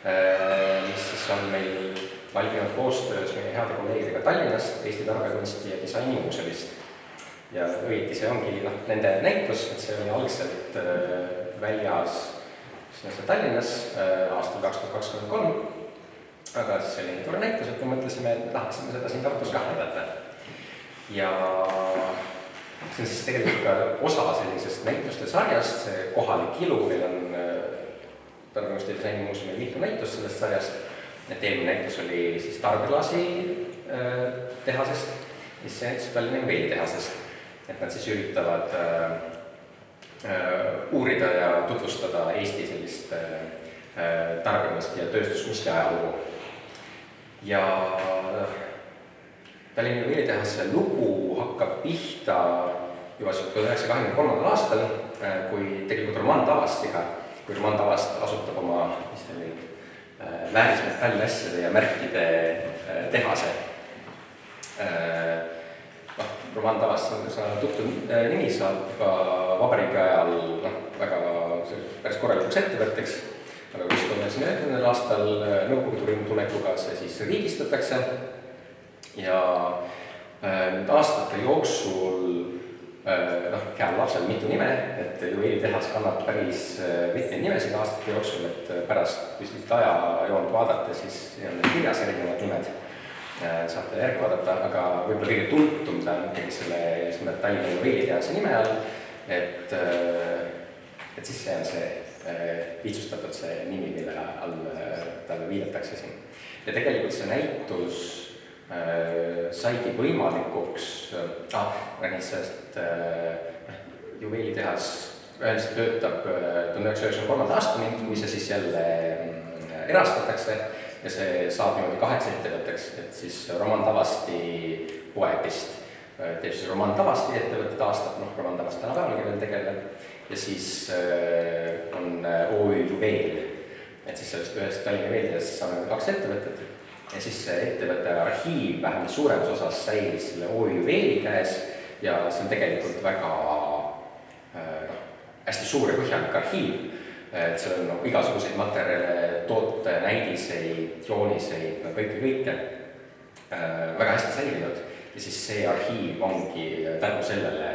mis siis on meil valminud koostöös meie heade kolleegidega Tallinnast, Eesti Tarbekunsti ja Disainimuuseumist. Ja õieti see ongi nende näitus, et see oli algselt väljas Tallinnas aastal 2023, aga siis oli nii tore näitus, et me mõtlesime, et me tahaksime seda siin Tartus ka näidata. Ja see on siis tegelikult ka osa sellisest näituste sarjast, see kohalik ilu, meil on Tarbekunsti ja Disainimuuseumil mitu näitust sellest sarjast, et eelmine näitus oli siis Tarbeklaasi tehasest, mis see näitus Tallinna juveelitehasest. Et nad siis üritavad uurida ja tutvustada Eesti sellist tarbimist ja tööstuskunsti ajalugu. Ja Tallinna juveelitehase lugu hakkab pihta juba 1923. aastal, kui tegelikult Roman Tavastiga, kui Roman Tavast asutab oma väärismetallasjade ja märkide tehase. Roman Tavast on tuttu nimi, saab ka vabariigi ajal väga päris korralikuks ettevõtteks, aga kus 1990. aastal nõukogude võimu tulekuga see siis riigistatakse ja aastate jooksul heal lapsel mitu nime, et juveelitehas kannab päris mitmeid nimesid aastate jooksul, et pärast kuskilt ajajoont vaadata, siis on need kirjas erinevad nimed. Saate järgi vaadata, aga võib-olla kõige tuntum ta on ikkagi selle Tallinna juveelitehase nime all, et siis see on see lihtsustatud see nimi, mille all talle viidatakse siin. Ja tegelikult see näitus saigi võimalikuks, sellest juveelitehas ühendaselt töötab 1993. aastani, kui see siis jälle erastatakse, ja see saab niimoodi 8 ettevõtteks, et siis Roman Tavasti poegist teeb siis Roman Tavasti ettevõtted aastat, Roman Tavast tänapäevalgi veel tegeleb, ja siis on OÜ Juveel, et siis sellest ühest Tallinna juveelitehasest saame 2 ettevõtted, ja siis see ettevõtte arhiiv vähemalt suuremas osas säilis selle OÜ Juveeli käes ja see on tegelikult väga hästi suur ja põhjalik arhiiv. Et see on igasuguseid materjale, toote, näidiseid, jooniseid, kõike väga hästi säilinud. Ja siis see arhiiv ongi tänu sellele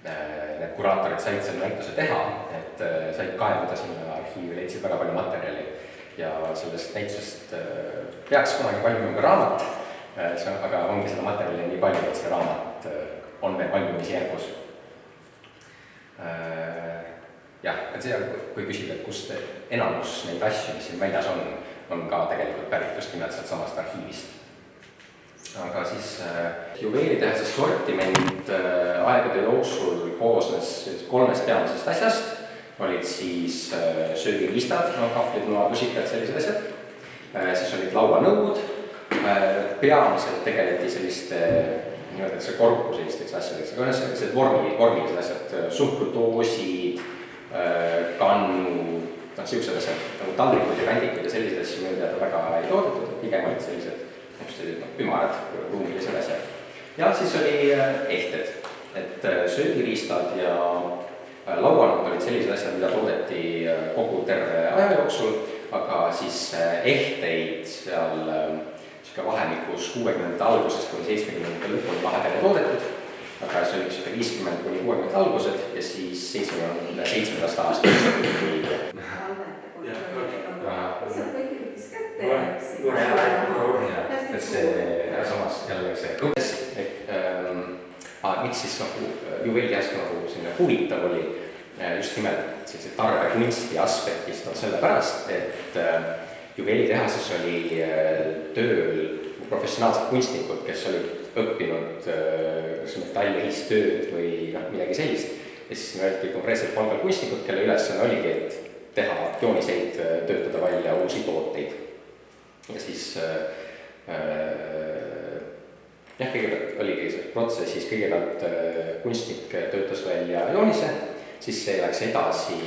need kuraatorid said selle näituse teha, et said kaevuda sinna arhiivi, leidsid väga palju materjali. Ja sellest näitusest peaks kunagi valmima ka raamat, aga ongi seda materjali nii palju, et see raamat on veel valmimisjärgus. Jah, et see, kui küsida, et kust enamus neid asju, mis siin väljas on ka tegelikult pärit just nimelt sealt samast arhiivist. Aga siis juveelitehase sortiment aegade jooksul koosnes 3 peamisest asjast. Olid siis söögiriistad, kahvlid, lusikad, sellised asjad. Siis olid lauanõud. Peamiselt tegeleti selliste nimetatakse korpu sellisteks asjadeks, aga sellised vormilised asjad, suhkrutoosid, kannu, sellised asjad, nagu taldrikud ja kandikud ja sellised asju meil teada väga ei toodetud, pigem olid sellised ümarad, ruumilised asjad. Ja siis oli ehted, et söögiriistad ja lauanud olid sellised asjad, mida toodeti kogu terve aja jooksul, aga siis ehteid seal vahemikus 60. algusest kuni 70. lõpuni vahepeal toodetud, aga see oli 50 kuni 60 algused ja siis 77. aastast. Et see samas jälle see miks siis juveelitehas huvitav oli just nimelt sellise tarbekunsti aspektist on selle pärast, et juveelitehases oli tööl professionaalsed kunstnikud, kes olid õppinud metallehistööd või midagi sellist. Ja siis olid konkreetselt palgal kunstnikud, kelle ülesanne oligi, et teha jooniseid, töötada välja uusi tooteid. Ja siis kõigepealt oligi see protsessis, kõigepealt kunstnik töötas välja joonise, siis see läks edasi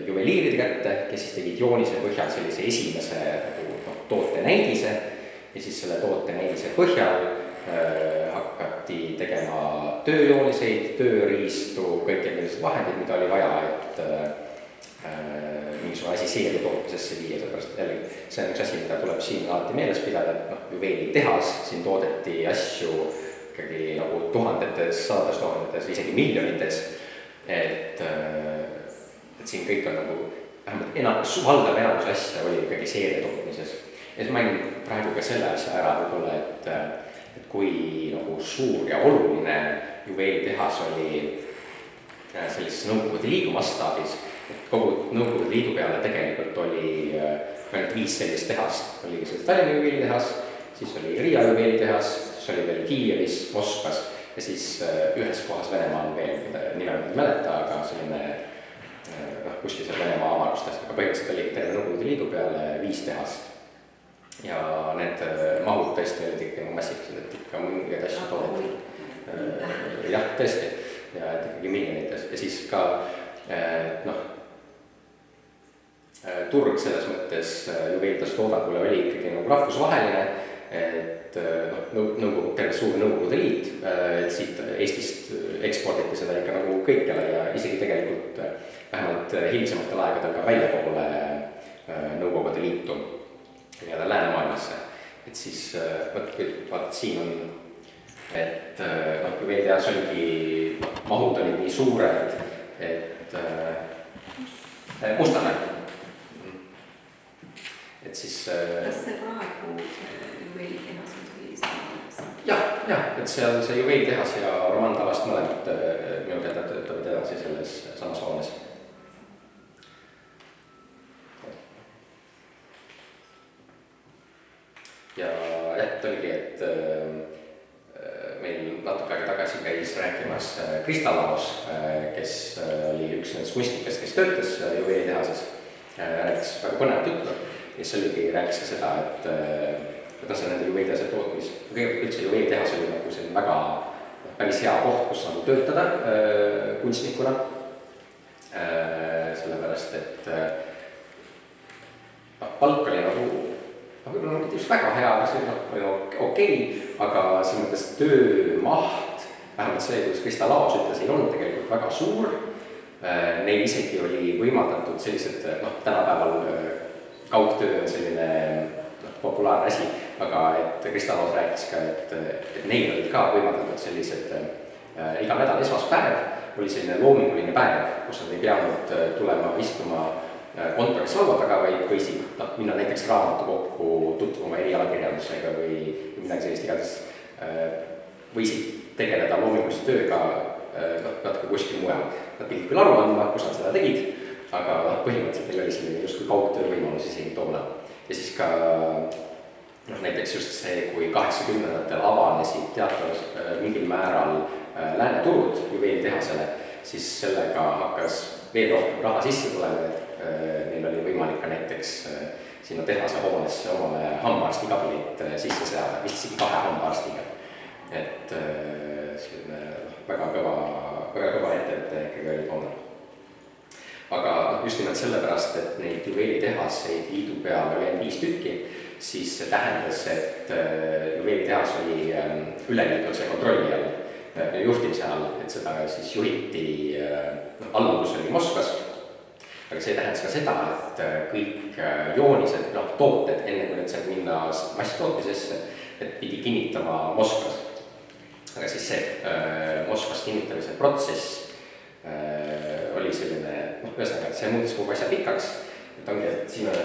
juveliiride kätte, kes siis tegid joonise põhjal sellise esimese toote näidise ja siis selle toote näidise põhjal hakati tegema tööjooniseid, tööriistu, kõiki sellised vahendid, mida oli vaja, et mingi seeriatootmisesse viia, sellepärast et jällegi see on üks asi, mida tuleb siin alati meeles pidada, et juveelitehas, siin toodeti asju ikkagi nagu tuhandetes, sadades tuhandetes, isegi miljonites, et siin kõik on nagu vähemalt valdav enamus asja oli ikkagi seeriatootmises. Ja siis mainin praegu ka selle asja ära võib-olla, et kui nagu suur ja oluline juveelitehas oli sellises Nõukogude Liidu mastaabis, et kogu Nõukogude Liidu peale tegelikult oli ainult 5 sellist tehast. Oli see Tallinna juveelitehas, siis oli Riia juveelitehas, siis oli veel Kiievis, Moskvas ja siis ühes kohas Venemaal veel, mida nime ei mäleta, aga selline kuskil seal Venemaa avarustes, aga põhimõtteliselt oli terve Nõukogude Liidu peale 5 tehast. Ja need mahud tõesti olid ikka massilised, et ikka mingeid asju toodeti. Jah, tõesti. Ja et ikkagi miljonites. Ja siis ka turg selles mõttes juveelitehase toodangule oli ikkagi nagu rahvusvaheline, et terve suur Nõukogude Liit, et siit Eestist eksporditi seda ikka nagu kõikjale ja isegi tegelikult vähemalt hilisematel aegadel ka väljapoole Nõukogude Liitu nii-öelda läänemaailmasse. Et siis vaatad siin on, et juveelitehas oligi, mahud olid nii suured, et Mustamäe. Et siis kas see praegu juveelitehas on sellised? Jah, et seal see juveelitehas ja Roman Tavast mõlemad minu teada töötavad edasi selles samas hoones. Ja et oligi, et meil natuke aega tagasi käis rääkimas Krista Laos, kes oli üks nendest kunstnikest, kes töötas juveelitehases, rääkis väga põnevat juttu ja siis oligi rääkis ka seda, et see nende juveelitehase tootmis, üldse juveelitehas oli nagu see väga päris hea koht, kus nagu töötada kunstnikuna, sellepärast et palk oli nagu võib-olla just väga hea, aga see oli okei, aga selles mõttes töömaht, vähemalt see, kuidas Krista Laos ütles, ei olnud tegelikult väga suur. Neil isegi oli võimaldatud sellised, tänapäeval kaugtöö on selline populaarne asi, aga et Krista Laos rääkis ka, et neil olid ka võimaldatud sellised iga nädal esmaspäev oli selline loominguline päev, kus nad ei peanud tulema istuma kontoris laua taga, vaid võisid minna näiteks raamatukokku tutvuma erialakirjandusega või midagi sellist igatahes võisid tegeleda loomingulise tööga natuke kuskil mujal. Nad pidid küll aru andma, kus nad seda tegid, aga põhimõtteliselt neil oli selline justkui kaugtöö võimalus isegi toona. Ja siis ka näiteks just see, kui 80-ndatel avanesid teatavas mingil määral lääneturud juveelitehasele, siis sellega hakkas veel rohkem raha sisse tulema, et neil oli võimalik ka näiteks sinna tehase hoonesse omale hambaarstikabinet sisse seada, vist isegi 2 hambaarstiga. Et selline väga kõva ettevõte ikkagi oli toona. Aga just nimelt sellepärast, et neid juveelitehaseid liidu peal oli 5 tükki, siis see tähendas, et juveelitehas oli üleliidulise kontrolli all, juhtimise all, et seda siis juhiti, alluvus oli Moskvas. Aga see tähendas ka seda, et kõik joonised, tooted, enne kui need said minna masstootmisesse, et pidi kinnitama Moskvas. Aga siis see Moskvas kinnitamise protsess oli selline, ühesõnaga, see muutis kogu asja pikaks, et ongi, et siin on,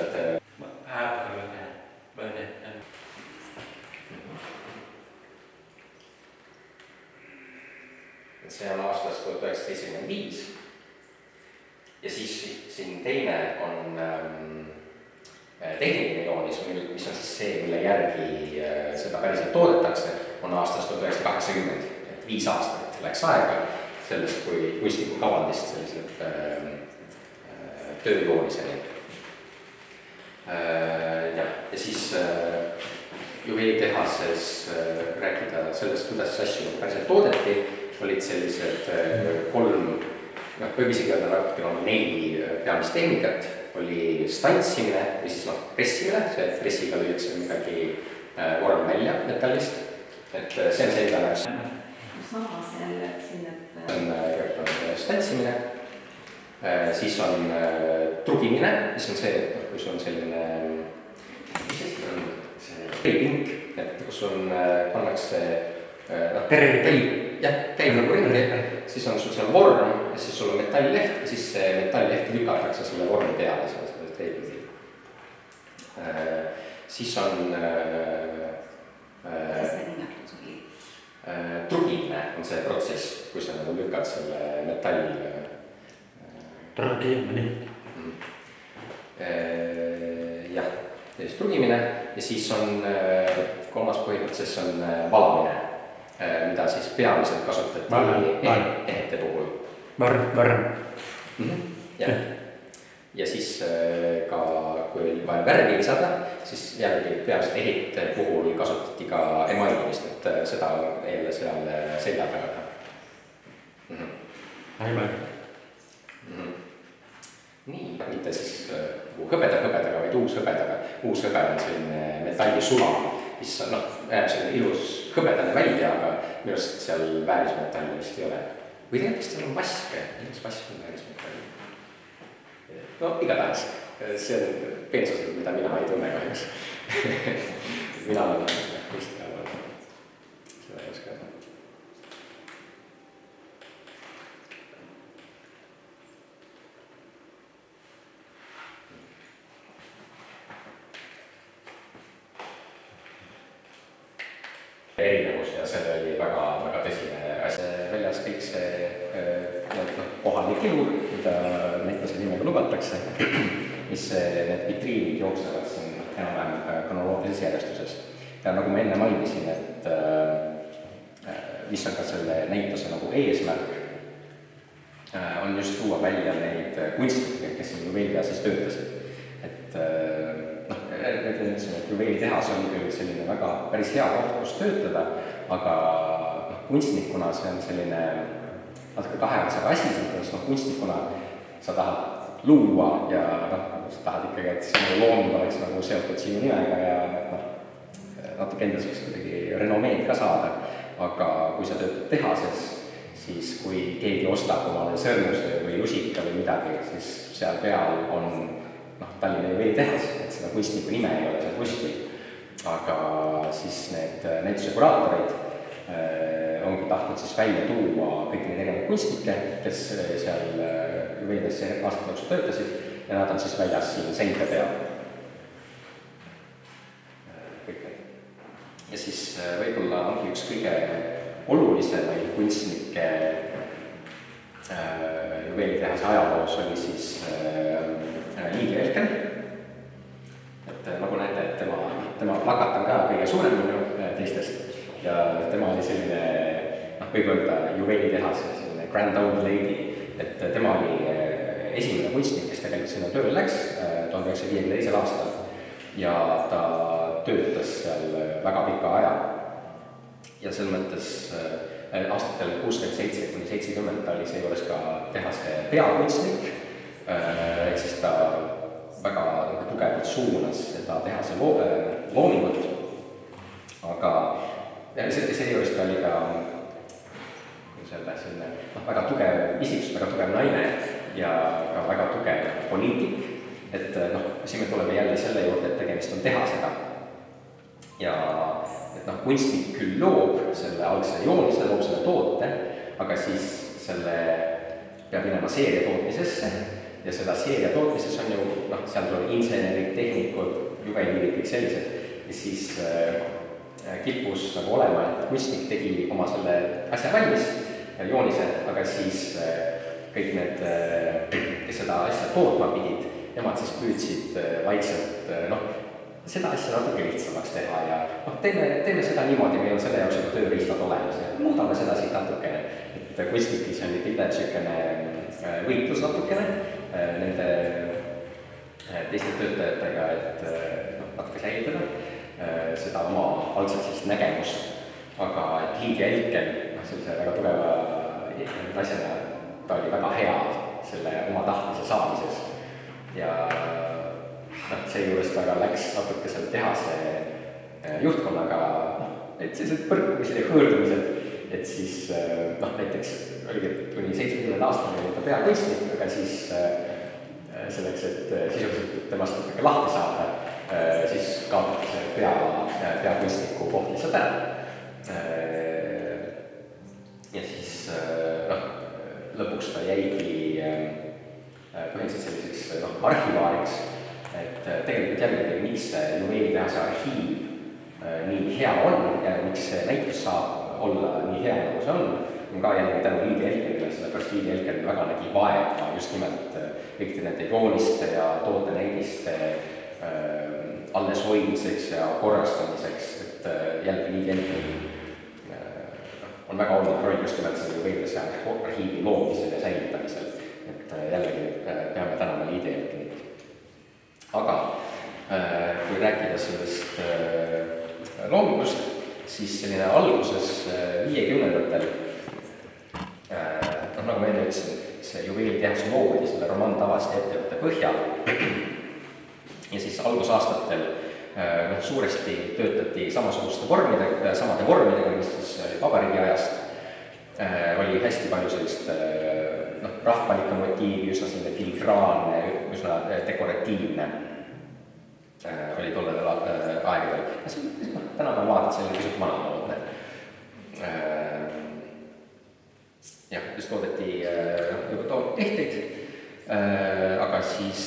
et see on aastast 1975 ja siis siin teine on tehniline joonis, mis on siis see, mille järgi seda päriselt toodetakse, on aastast 1980, et 5 aastat läks aega sellest kui kunstniku kavandist selliselt tööjooniseni. Ja siis juveelitehases rääkida sellest, kuidas asju päriselt toodeti, olid sellised 3, võib isegi öelda natuke 4 peamist tehnikat, oli stantsimine või siis pressimine, see pressiga lüüakse midagi vorm välja metallist, et see on see, mida näeks. Sama selle siin, et on stantsimine Siis on trugimine, mis on see, et kui sul on selline, mis asi on see pink, et kus on, pannakse käib nagu ringi, siis on sul seal vorm ja siis sul on metallleht ja siis see metallleht lükatakse selle vormi peale, selle treipingil. Siis on trugimine on see protsess, kui sa nagu lükkad selle metalli trugimine. Jah, siis trugimine ja siis on kolmas põhimõttelises on valamine, mida siis peamiselt kasutati ehete puhul. Varm. Jah. Ja siis ka, kui oli vaja värvi lisada, siis jällegi peamiselt ehite puhul kasutati ka emailimist, et seda jälle seal selja peale. Nii, mitte siis hõbedaga, vaid uushõbedaga. Uushõbe on selline metallisula, mis näeb selline ilus hõbedane välja, aga minu arust seal väärismetalli vist ei ole. Või tegelikult seal on vaske, vask on väärismetalli. No igatahes, see on peensused, mida mina ei tunne kahjuks. Mina olen kusti all. Seda ei oska. Erinevus ja see oli väga tõsine asja. Väljas kõik see kohalik elu, mida näituse nimega lubatakse, mis need vitriinid jooksevad siin enam-vähem kronoloogilises järjestuses. Ja nagu ma enne mainisin, et mis on ka selle näituse nagu eesmärk, on just tuua välja neid kunstnikke, kes siin Juvelia siis töötasid. Et Juveeli tehas oli küll selline väga päris hea koht, kus töötada, aga kunstnikuna see on selline natuke kaheotsaga asi, sest kunstnikuna sa tahad luua ja sa tahad ikkagi, et sinu looming oleks nagu seotud sinu nimega ja natuke endaseks kuidagi renomeed ka saada. Aga kui sa töötad tehases, siis kui keegi ostab omale sõrmuse või lusika või midagi, siis seal peal on Tallinna Juveeli tehas, et seda kunstniku nime ei ole seal kuskil. Aga siis need näituse kuraatorid ongi tahtnud siis välja tuua kõik need erinevad kunstnikke, kes seal Juveelias aastate jooksul töötasid ja nad on siis väljas siin seinte peal. Ja siis võib-olla ongi üks kõige olulisemaid kunstnikke Juveeli tehase ajaloos oli siis Liidia Elken. Et nagu näete, et tema plakat on ka kõige suurem teistest ja tema oli selline, võib öelda Juveeli tehase, selline grand old lady, et tema oli esimene kunstnik, kes tegelikult sinna tööle läks 1952. aastal ja ta töötas seal väga pika aja. Ja selles mõttes aastatel 67–70 ta oli seejuures ka tehase peakunstnik, ehk siis ta väga tugevalt suunas seda tehase loomingut, aga seejuures ta oli ka selline väga tugev isiksus, väga tugev naine ja ka väga tugev poliitik, et siin me tuleme jälle selle juurde, et tegemist on tehasega ja et kunstnik küll loob selle algse joonise, loob selle toote, aga siis selle peab minema seeria tootmisesse ja seda seeria tootmises on ju, seal tuleb insenerid, tehnikud, juveliirid, kõik sellised ja siis kippus nagu olema, et kunstnik tegi oma selle asja valmis, joonise, aga siis kõik need, kes seda asja tootma pidid, nemad siis püüdsid vaikselt, seda asja natuke lihtsamaks teha ja teeme seda niimoodi, meil on selle jaoks juba tööriistad olemas ja muudame seda siit natukene, et kunstnikis on pidanud selline võitlus natukene nende teiste töötajatega, et natuke säilitada seda oma algselt sellist nägemust, aga Liidia Elken, sellise väga tugeva asjana, ta oli väga hea selle oma tahtmise saamises ja seejuures ta ka läks natuke selle tehase juhtkonnaga, et sellised põrkumised ja hõõrdumised et siis näiteks oligi, et kuni 70 aastani oli ta peakunstnik, aga siis selleks, et sisuliselt temast ikkagi lahti saada, siis kaotati see peakunstniku koht lihtsalt ära. Ja siis lõpuks ta jäigi põhimõtteliselt selliseks arhivaariks, et tegelikult jällegi, miks see juveelitehase arhiiv nii hea on ja miks see näitus saab olla nii hea, nagu see on ka jällegi tänu Liidi Elkerile, sellepärast Liidi Elker väga nägi vaeva just nimelt kõikide nende jooniste ja tootenäidiste alles hoidmiseks ja korrastamiseks, et jällegi Liidi Elkeril on väga oluline roll just nimelt selle juveelitehase arhiivi loomisel ja säilitamisel, et jällegi peame tänama Liidi Elkerit. aga kui rääkida sellest loomingust, siis selline alguses 50-ndatel, nagu ma enne ütlesin, see juveelitehas loodi selle Roman Tavasti ettevõtte põhjal ja siis algusaastatel suuresti töötati samade vormidega, mis siis vabariigi ajast, oli hästi palju sellist rahvalikku motiivi, üsna selline filigraanne, üsna dekoratiivne oli tollel aegadel. Tänapäeval vaatad, see oli pisut vanamoodne. Jah, siis toodeti juba ehteid, aga siis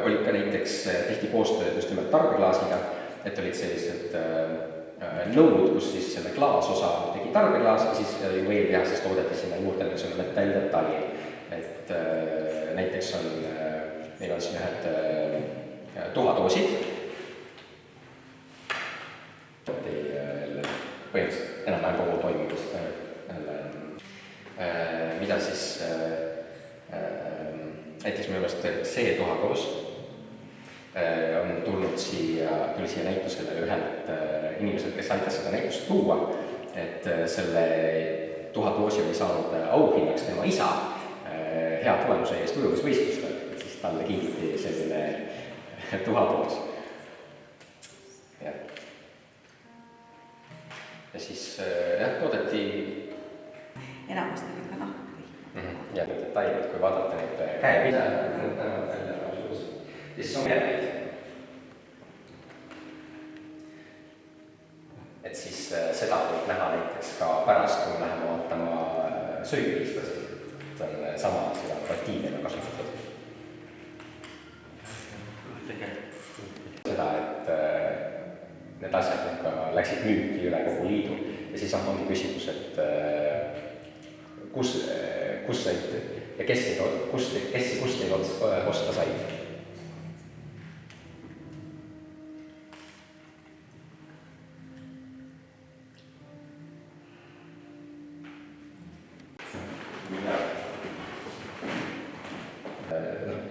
olid ka näiteks, tehti koostööd just nimelt tarbeklaasiga, et olid sellised nõud, kus siis selle klaasosa tegi tarbeklaas ja siis juveelitehases toodeti sinna juurde metalldetalji. Et näiteks meil on siin ühed tuhatoosid, põhimõtteliselt enam-vähem kogu toimimist, mida siis näiteks minu meelest see tuhatoos on tuli siia näitusele ühelt inimeselt, kes aitas seda näitust tuua, et selle tuhatoosi oli saanud auhinnaks tema isa hea tulemuse eest ujumisvõistlustel, et siis talle kingiti selline tuhatoos. Ja siis toodeti enamasti oli ka nahk. Ja need detailid, kui vaadata neid käepida, siis on käepäid. Et siis seda võib näha näiteks ka pärast, kui me läheme vaatama söögilistasid, et on sama seda motiivina kasutatud. Seda, et need asjad läksid müüki üle kogu liidu ja siis ongi küsimus, et kus neid ja kes neid osta said.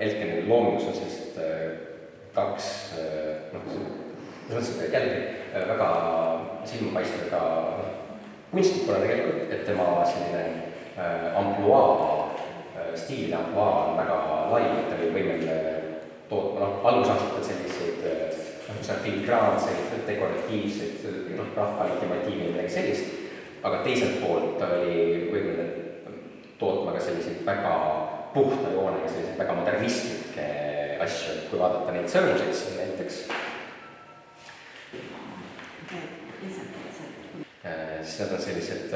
Elkeni loomingus on sellist kaks, jällegi väga silmapaistev ka kunstnikuna tegelikult, et tema selline ampluaa, stiilide ampluaa on väga lai, et ta oli võimeline tootma, algusaastatel selliseid filigraanseid, dekoratiivseid, rahvalikke motiivi ja midagi sellist, aga teiselt poolt ta oli võimeline tootma ka selliseid väga puhta joonega, selliseid väga modernistlikke asju, kui vaadata neid sõrmuseid siin näiteks. Siis nad on sellised,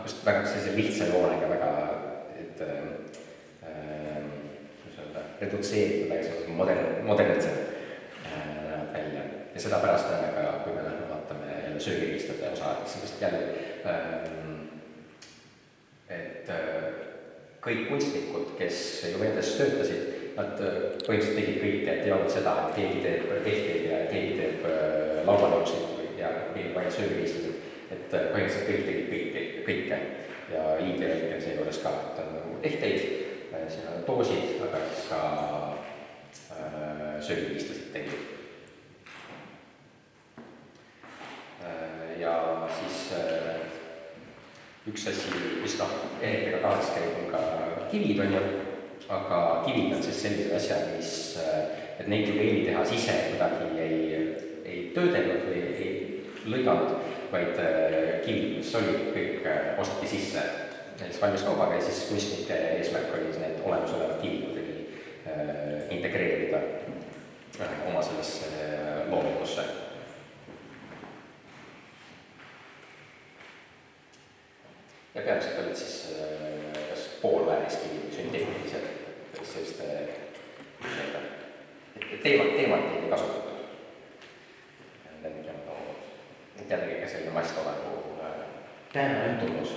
just väga sellise lihtsa joonega, väga redutseeritud, väga modernsed näevad välja. Ja seda pärast näeme ka, kui me lähme vaatame söögilistate osa, sellist jälle, et kõik kunstnikud, kes Juventuses töötasid, nad põhimõtteliselt tegid kõike, et ei olnud seda, et keegi teeb ehteid ja keegi teeb lauanõusid ja keegi paneb söögilistused, et põhimõtteliselt kõik tegid kõike ja Liidia Elker seejuures ka, et on ehteid, siin on doosid, aga siis ka söögilistused tegid. Ja siis üks asi, mis ehetega kaasas käib, on ka kivid, on ju, aga kivid on siis sellised asjad, et neid juveelitehas ise kuidagi ei töödelnud või ei lõiganud, vaid kivid, mis olid, kõik osteti sisse näiteks valmiskaubaga ja siis kunstnike eesmärk oli need olemasolevad kivid integreerida oma sellesse loomingusse. Ja peamiselt olid siis kas poolvääriskivid või sünteetilised, selliste teemat ei kasutatud. Jällegi ka selline masstodagu tunnus.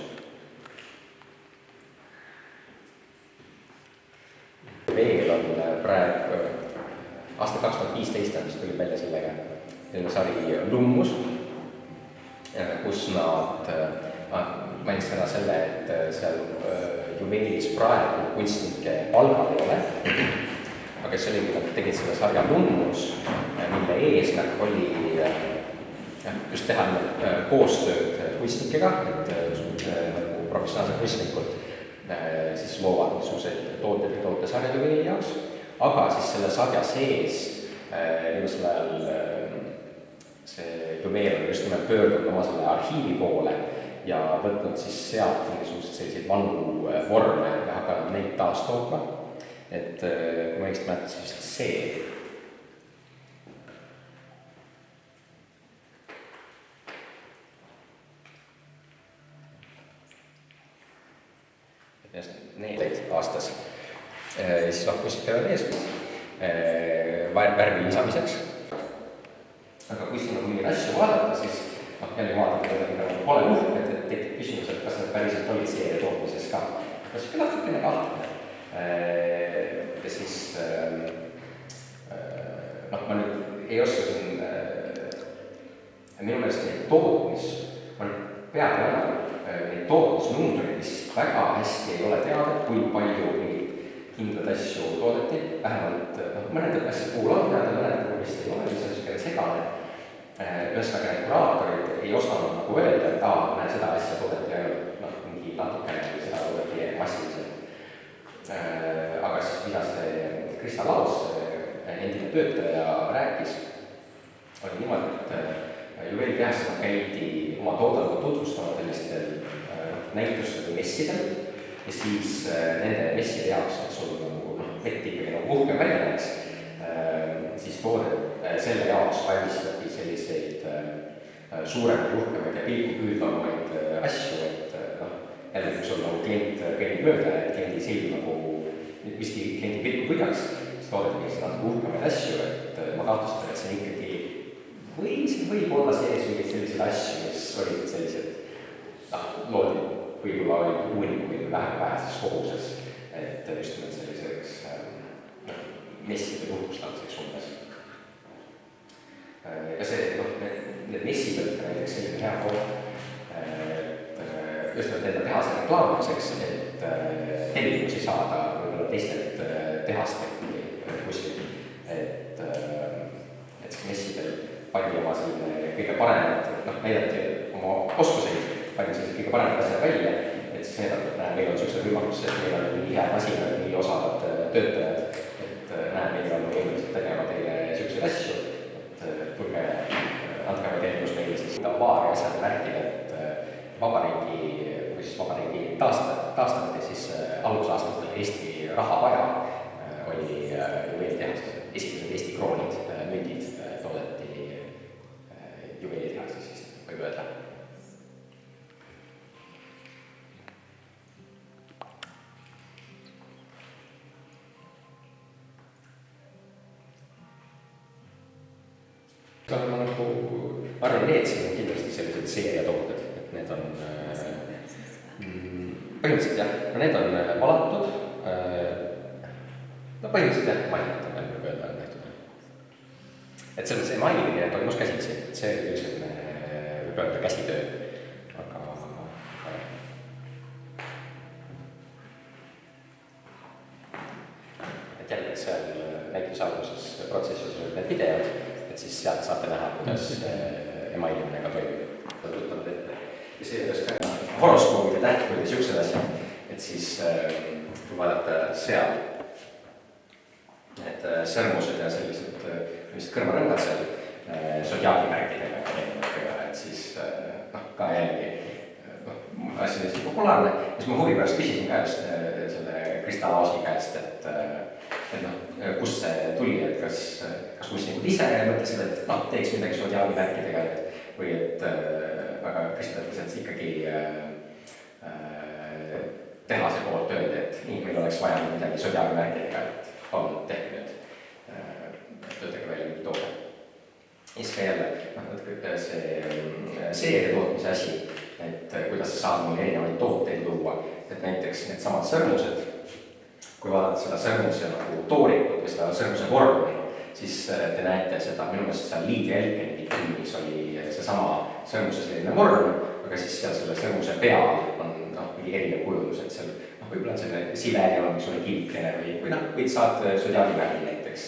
Veel on praegu aasta 2015 mis tuli välja sellega selline sari Lummus, kus nad mainisid ära selle, et seal juveelis praegu kunstnike palgal ei ole, aga see oligi, nad tegid selle sarja Lummus, mille eesmärk oli just teha koostööd kunstnikega, et nagu professionaalsed kunstnikud siis loovad niisuguseid tooted ja tootesarjad juveeli jaoks, aga siis selle sarja sees viimasel ajal see juveel on just nimelt pöördunud oma selle arhiivi poole ja võtnud siis sealt mingisugused selliseid vanu vorme ja hakanud neid taas tootma. Et kui ma õigesti mäletan, siis just see. Need aastas siis lahkusid peale ees värvi lisamiseks. Aga kui siin on mingeid asju vaadata, siis jälle vaadata, pole uhked, et tekib küsimus, et kas need päriselt olid seeria tootmises ka. Kas ikka natukene kahtlane. Ja siis ma nüüd ei oska siin minu meelest neid tootmis on peaaegu enam neid tootmisnumbreid, mis väga hästi ei ole teada, kui palju mingeid kindlad asju toodeti, vähemalt mõned asjad puhul on teada, mõned puhul vist ei ole, mis on niisugune segane. Ühesõnaga need kuraatorid ei osanud nagu öelda, et seda asja toodeti ainult mingi natukene või seda toodeti massiliselt. Aga siis mida see Krista Laos, endine töötaja, rääkis, oli niimoodi, et juveelitehastel käidi oma toodangu tutvustama sellistel näitustel või messidel ja siis nende messide jaoks, et sul vett ikkagi nagu uhkem välja näeks, siis selle jaoks valmistati selliseid suuremaid, uhkemaid ja pilku püüdvamaid asju, et jälle kui sul nagu klient käib mööda ja kliendi silm nagu miski kliendi pilku püüaks, siis toodeti siis natuke uhkemaid asju, et ma kahtlustan, et see ikkagi võib olla sees mingeid selliseid asju, mis olid sellised loodi võib-olla olid uuringu või väheses koguses, et just nimelt selliseks messide tutvustamiseks umbes. Ja see, need messid olid ka näiteks selline hea koht, et just nimelt enda tehase reklaamimiseks, et tellimusi saada võib-olla teistelt tehastelt või kuskil, et see messidel pani oma selline kõige paremad, näidati oma oskuseid, pani sellised kõige paremad asjad välja, et siis näidati, et meil on sellised võimalused, et meil on nii head masinad, nii osavad töötajad, et meil on võimelised tegema teile selliseid asju, et tulge, andke me teenus meile siis paari asjad märkida, et vabariigi taastamine siis algusaastatel Eesti raha vaja oli juveelitehases. Esimesed Eesti kroonid, mündid toodeti juveelitehases, siis võib öelda. Ma arvan, need siin on kindlasti sellised seeriatooted, et need on põhimõtteliselt jah, need on valatud, põhimõtteliselt jah, mainitud, võib öelda on tehtud. Et selles emailimine toimus käsitsi, et see oli selline, võib öelda käsitöö, aga et jälle seal näituse alguses protsessis olid need videod, et siis sealt saate näha, kuidas emailimine ka toimub. Võtavad ette. Ja see juures ka horoskoobide tähtkud ja siuksed asjad, et siis kui vaadata seal, et sõrmused ja sellised kõrvarõngad seal, sodiaagimärkidega erinevatega, et siis ka jällegi asi on hästi populaarne. Siis ma huvi pärast küsisin ka just selle Krista Laosi käest, et kust see tuli, et kas kunstnikud ise mõtlesid, et teeks midagi sodiaagimärkidega või et väga Krista ütles, et ikkagi tehase poolt öeldi, et nii, meil oleks vaja midagi sodiaagimärkidega, et palun tehke nüüd, töötage välja mingi toode. Ja siis ka jälle see seeria tootmise asi, et kuidas sa saad mulle erinevaid tooteid luua, et näiteks need samad sõrmused, kui vaadata seda sõrmuse nagu toorikut või seda sõrmuse vormi, siis te näete seda, minu meelest seal Liid ja Elkeni filmis oli seesama sõrmuse selline vorm, aga siis seal selle sõrmuse peal on mingi erinev kujundus, et seal võib-olla on selline silejoon, mis oli kilkene või võid saad sodiaagimärgi näiteks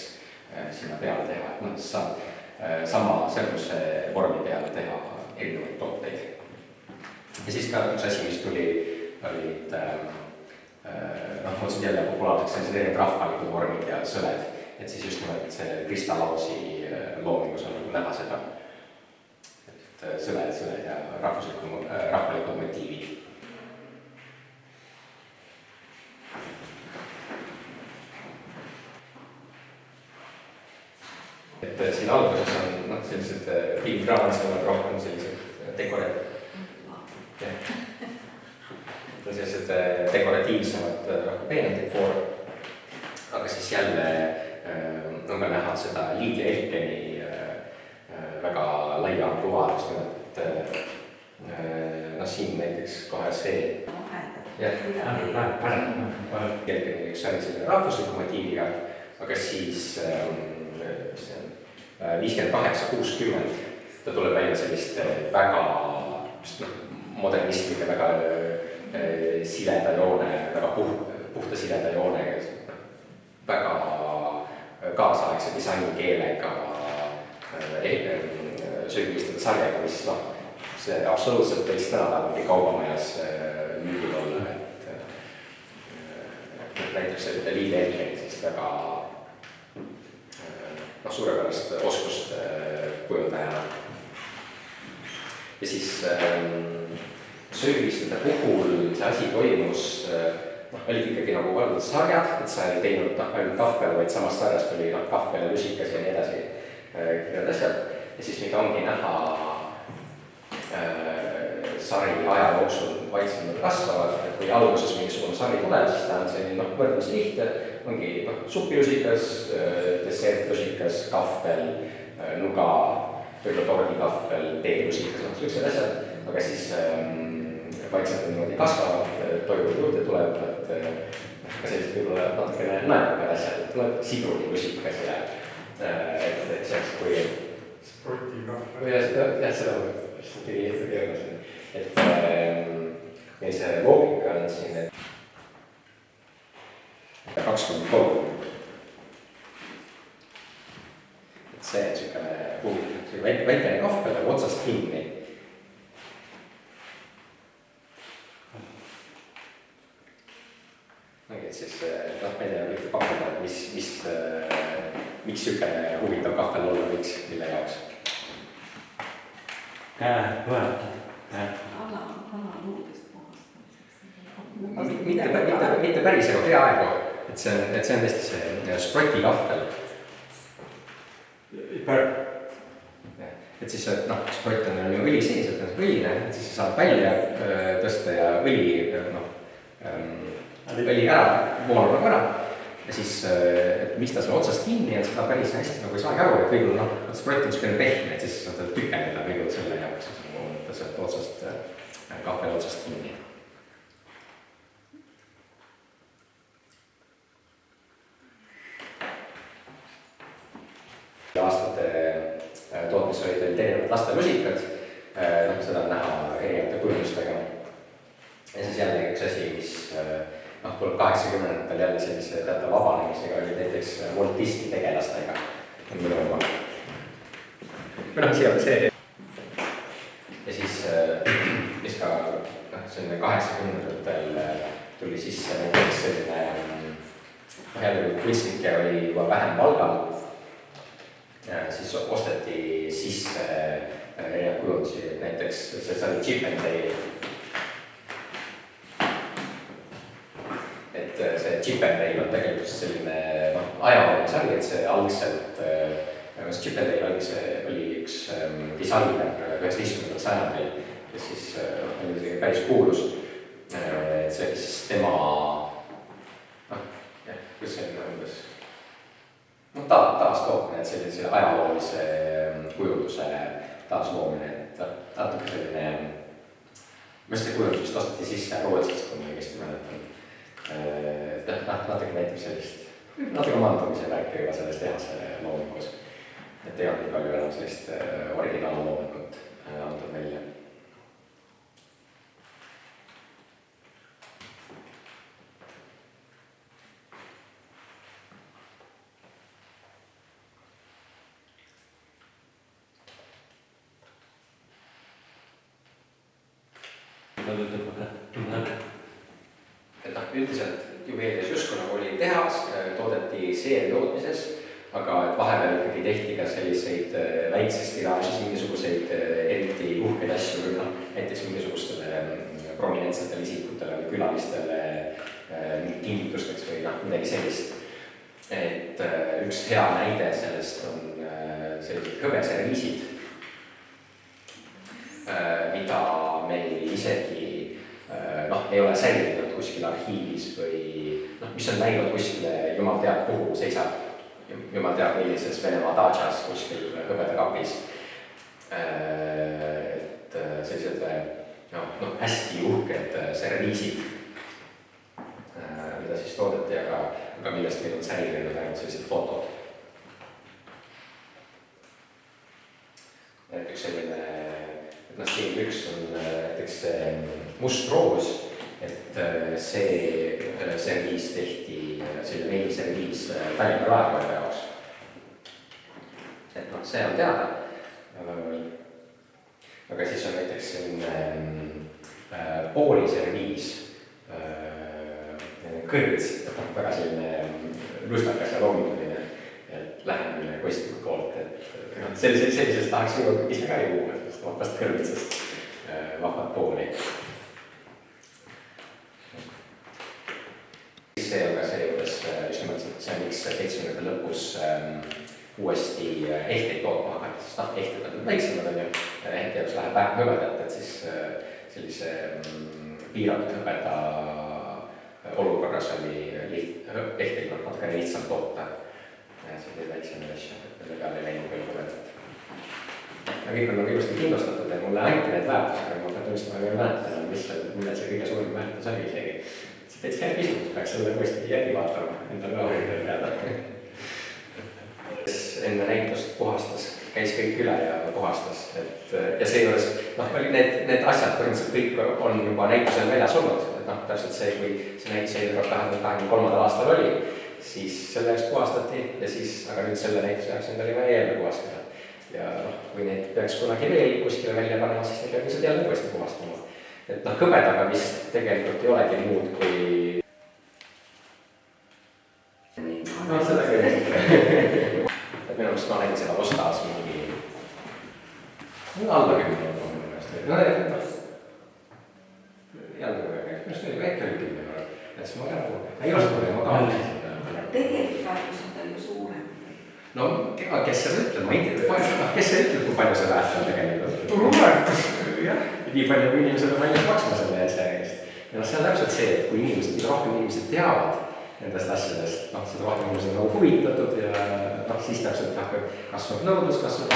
sinna peale teha, et siis saad sama sõrmuse vormi peale teha erinevaid tooteid. Ja siis ka üks asi, mis tuli, olid otseselt jälle populaarseks sellised erinevad rahvalikud vormid ja sõled, et siis just nimelt see Krista Laosi loomingus on näha seda, et sõled ja rahvalikud motiivid. Et siin alguses on sellised filmkraanid rohkem sellised dekoratiivsemad, peened dekoor, aga siis jälle on ka näha seda Liid ja Elkeni väga laia ampluaad, siin näiteks kohe see Elkeni üks oli selline rahvusliku motiiviga, aga siis 58-60 ta tuleb välja selliste väga modernistlike, väga sileda joone, väga puhta sileda joone, väga kaasaegse disainikeelega söögiistade sarjaga, mis see absoluutselt võiks tänapäeval kaubamajas müügil olla, et näiteks Liid ja Elkeni siis väga suurepärast oskust kujundajana. Ja siis söögiistade puhul see asi toimus, olid ikkagi nagu valdavad sarjad, et sa ei teinud ainult kahvel, vaid samast sarjast oli kahvel ja lusikas ja nii edasi need asjad. Ja siis mida ongi näha sari aja jooksul vaiksemalt kasvavad, et kui alguses mingisugune sari tuleb, siis ta on selline võrdlemisi lihtne, ongi supilusikas, dessertlusikas, kahvel, nuga, võib-olla tordikahvel, teelusikas, sellised asjad, aga siis vaikselt niimoodi kasvavad, toivad juurde tulevad, ka sellised võib-olla natukene naerukad asjad, et tuleb sidrunilusikas ja et see, kui sportikahvel. jah, seda on keeruline. Et meil see loogika on siin, et 23. Et see on selline väikene kahvel nagu otsast kinni. Et siis ma ei tea, võite pakkuda, miks sükene huvitav kahvel olla võiks, mille jaoks? Käe võetud. Kanaluudest puhastamiseks. Mitte päris, aga peaaegu. Et see on tõesti see sproti kahvel. Et siis sprott on ju õli sees, et on õline, et siis saad välja tõsta ja õli ära, voolab nagu ära. Ja siis, et mis ta selle otsast kinni on, seda päris hästi nagu ei saagi aru, et võib-olla sprott on niisugune pehme, et siis saad tükendada võib-olla selle jaoks, siis võtta sealt otsast, kahvel otsast kinni. Aastate tootmis olid erinevad lastemusikad, seda on näha erinevate kujundustega. Ja siis jälle üks asi, mis tuleb 80-ndatel jälle sellise teata vabanemisega, oli näiteks Walt Disney tegelastega. See. Ja siis ka selline 80-ndatel tuli sisse näiteks selline jälle kunstnikke oli juba vähem palgal. siis osteti sisse erinevad kujundusi, et näiteks see oli Chip and Dale. Et see Chip and Dale on tegelikult selline ajalooline sari, et see algselt Chip and Dale oli üks disainer 19. sajandil, kes siis oli isegi päris kuulus. Et see oli siis tema, kus see on umbes taastoopne, et sellise ajaloolise kujunduse taasloomine, et natuke selline, ma just see kujundus vist ostati sisse Rootsist, kui ma õigesti mäletan. Et natuke näitab sellist, natuke mandumise värki juba selles tehase loomingus. Et ei olnud nii palju enam sellist originaalloomikut antud välja. Et üldiselt juveelides justkui nagu oli tehas, toodeti seeriatootmises, aga et vahepeal ikkagi tehti ka selliseid väikses tiraažis mingisuguseid eriti uhkeid asju, näiteks mingisugustele prominentsetele isikutele või külalistele kingitusteks või midagi sellist. Et üks hea näide sellest on sellised hõbeserviisid, mida meil isegi ei ole säilinud kuskil arhiivis või mis on läinud kuskile jumal teab kuhu seisab, jumal teab millises Venemaa daatšas kuskil hõbedakapis. Et sellised hästi uhked serviisid, mida siis toodeti, aga millest meil on säilinud ainult sellised fotod. Näiteks selline, siin üks on näiteks must roos, et see serviis tehti, selline meiliserviis Tallinna raadioja jaoks. Et see on teada. Aga siis on näiteks selline pooliserviis, kõrts, väga selline lustakas ja loominguline lähenemine kunstniku poolt, et sellisest tahaks ju ise ka ju vahvast kõrvitsast vahvat pooli. See on ka see juures, just nimelt see on miks 70. lõpus uuesti ehteid tootma hakata, sest ehted on väiksemad on ju, ehte jaoks läheb vähem hõbedat, et siis sellise piiratud hõbeda olukorras oli ehteid natukene lihtsalt toota. See oli väiksemaid asju, et mille peale ei läinud veel hõbedat. Kõik on ilusti kindlustatud ja mulle anti need väärtused, aga ma pean tunnistama veel mäletan, millal see kõige suurim väärtus oli isegi. See täitsa hea küsimus, peaks selle uuesti järgi vaatama, endal ka huvitav teada. Enne näitust puhastas, käis kõik üle ja puhastas. Ja seejuures, need asjad põhimõtteliselt kõik on juba näitusel väljas olnud. Täpselt see, kui see näitus 2023. aastal oli, siis selle jaoks puhastati ja siis, aga nüüd selle näituse jaoks endal vaja jälle puhastada. Ja kui neid peaks kunagi veel kuskile välja panema, siis neid peab lihtsalt jälle uuesti puhastama. Et hõbedaga vist tegelikult ei olegi muud kui... seda küll. Et minu arust ma näin seda ostas mingi... alla 10 on minu arust. Jälle minu oli väike oli 10 euro. Et siis ma ka nagu... Ei oska mulle, ma ka tegelikult väärtus on tal ju suurem. No, kes seda ütleb? Kes seda ütleb, kui palju see väärtus on tegelikult? Turuväärtus. Jah, nii palju kui inimesed on valmis maksma selle eest. Ja see on täpselt see, et kui rohkem inimesed teavad nendest asjadest, seda rohkem inimesed on huvitatud ja siis täpselt kasvab nõudlus, kasvab.